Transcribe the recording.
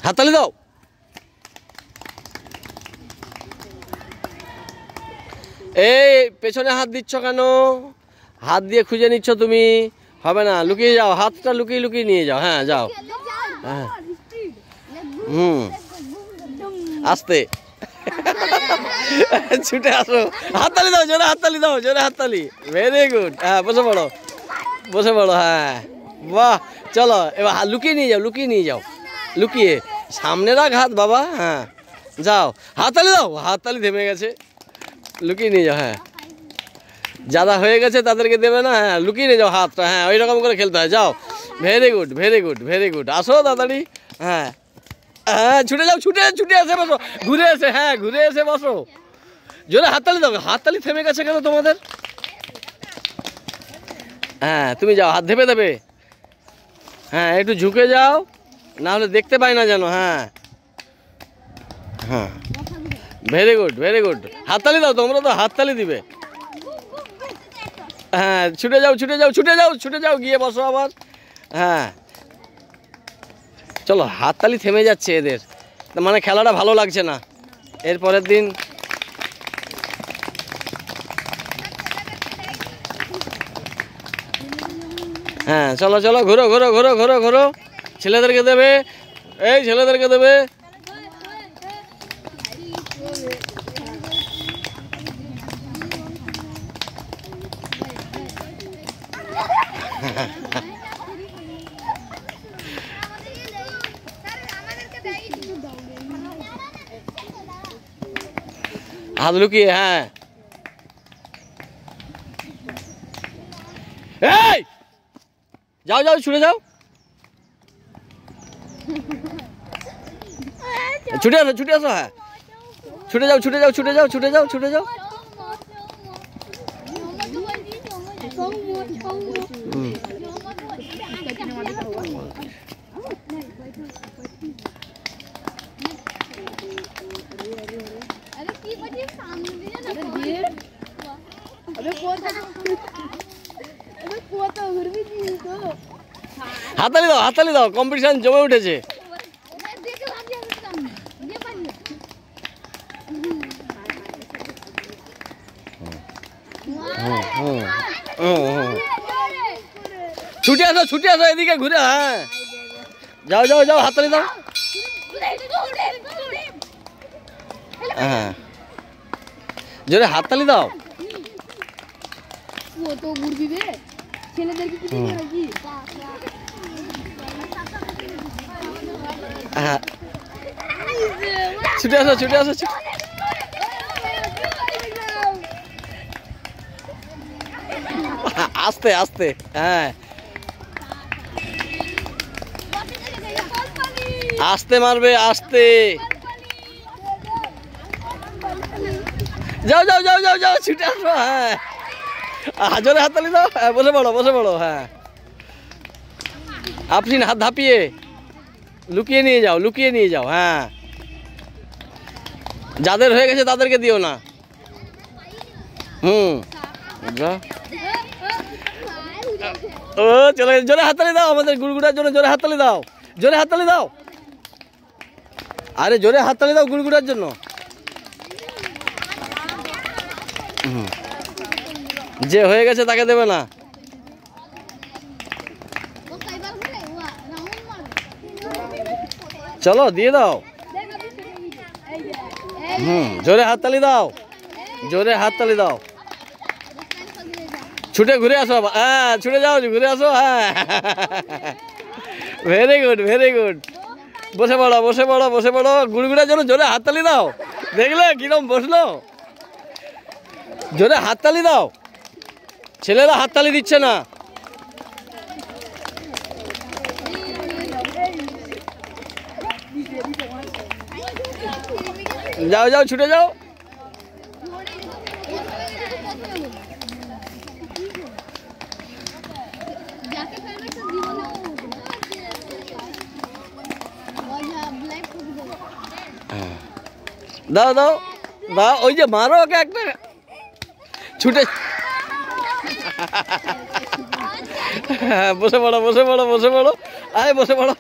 হাততালি দাও। এই পেছনে হাত দিচ্ছ কেন? হাত দিয়ে খুঁজে নিচ্ছ তুমি, হবে না। লুকিয়ে যাও, হাতটা লুকিয়ে লুকিয়ে নিয়ে যাও। হ্যাঁ যাও। হ্যাঁ আস্তে ছুটে আসো। হাততালি দাও, জোরে হাততালি দাও, জোরে হাততালি। Very good. হ্যাঁ বসে পড়ো, বসে পড়ো। হ্যাঁ বাহ, চলো এবার লুকিয়ে নিয়ে যাও, লুকিয়ে নিয়ে যাও, লুকিয়ে। সামনে রাখ হাত বাবা। হ্যাঁ যাও, হাততালি দাও। হাততালি থেমে গেছে, লুকিয়ে নিয়ে যাও। হ্যাঁ যারা হয়ে গেছে তাদেরকে দেবে না। হ্যাঁ লুকিয়ে নিয়ে যাও হাতটা। হ্যাঁ ওই রকম করে খেলতে হয়। যাও, very good, very good, very good. আসো তাড়াতাড়ি। হ্যাঁ হ্যাঁ ছুটে যাও, ছুটে ছুটে এসে বসো, ঘুরে এসে। হ্যাঁ ঘুরে এসে বসো। জোরে হাততালি দাও। হাততালি থেমে গেছে কেন তোমাদের? হ্যাঁ তুমি যাও, হাত ধেপে দেবে। হ্যাঁ একটু ঝুঁকে যাও, না হলে দেখতে পাই না যেন। হ্যাঁ হ্যাঁ ভেরি গুড, ভেরি গুড। হাততালি দাও, তোমরা তো হাততালি দিবে। হ্যাঁ ছুটে যাও, ছুটে যাও, ছুটে যাও, ছুটে যাও, গিয়ে বসো আবার। হ্যাঁ চলো, হাততালি থেমে যাচ্ছে এদের, মানে খেলাটা ভালো লাগছে না। এর পরের দিন হ্যাঁ চলো চলো, ঘুরো ঘুরো ঘুরো ঘুরো ঘুরো। ছেলেদেরকে দেবে, এই ছেলেদেরকে দেবে। হাত লুকিয়ে। হ্যাঁ এই যাও যাও, ছুটে যাও, ছুটে আসো, ছুটে আসো। হ্যাঁ ছুটে যাও, ছুটে যাও, ছুটে যাও, ছুটে যাও, ছুটে যাও। হাততালি দাও, হাততালি দাও, কম্পিটিশন জমে উঠেছে। ছুটে আসো, ছুটে আসো এদিকে ঘুরে। হ্যাঁ যাও যাও যাও, হাততালি দাও। হ্যাঁ জোরে হাততালি দাও। হ্যাঁ ছুটে আসো, ছুটে আসো। আস্তে আস্তে। হ্যাঁ আস্তে মারবে, আস্তে। যাও যাও যাও যাও যাও, ছুটে আসো। হ্যাঁ জোরে হাততালি দাও। হ্যাঁ বসে পড়ো, বসে পড়ো। হ্যাঁ আপনি হাত ধাপিয়ে লুকিয়ে নিয়ে যাও, লুকিয়ে নিয়ে যাও। হ্যাঁ যাদের হয়ে গেছে তাদেরকে দিও না। ও চলে, জোরে হাততালি দাও আমাদের গুড়গুড়ার জন্য। জোরে হাততালি দাও, জোরে হাততালি দাও। আরে জোরে হাততালি দাও গুড়গুড়ার জন্য। যে হয়ে গেছে তাকে দেবে না। চলো দিয়ে দাও। জোরে হাততালি দাও, জোরে হাততালি দাও। ছুটে ঘুরে আসো। হ্যাঁ ছুটে যাও, ঘুরে আসো। হ্যাঁ ভেরি গুড, ভেরি গুড। বসে পড়ো, বসে পড়ো, বসে পড়ো। গুড়গুড়ার জন্য জোরে হাততালি দাও। দেখলে কিরম বসলো? জোরে হাততালি দাও। ছেলেরা হাততালি দিচ্ছে না। যাও যাও, ছুটে যাও। দাও দাও দাও, ওই যে মারো ওকে একটা। ছুটে বসে পড়ো, বসে পড়ো, বসে পড়ো। আরে বসে পড়ো।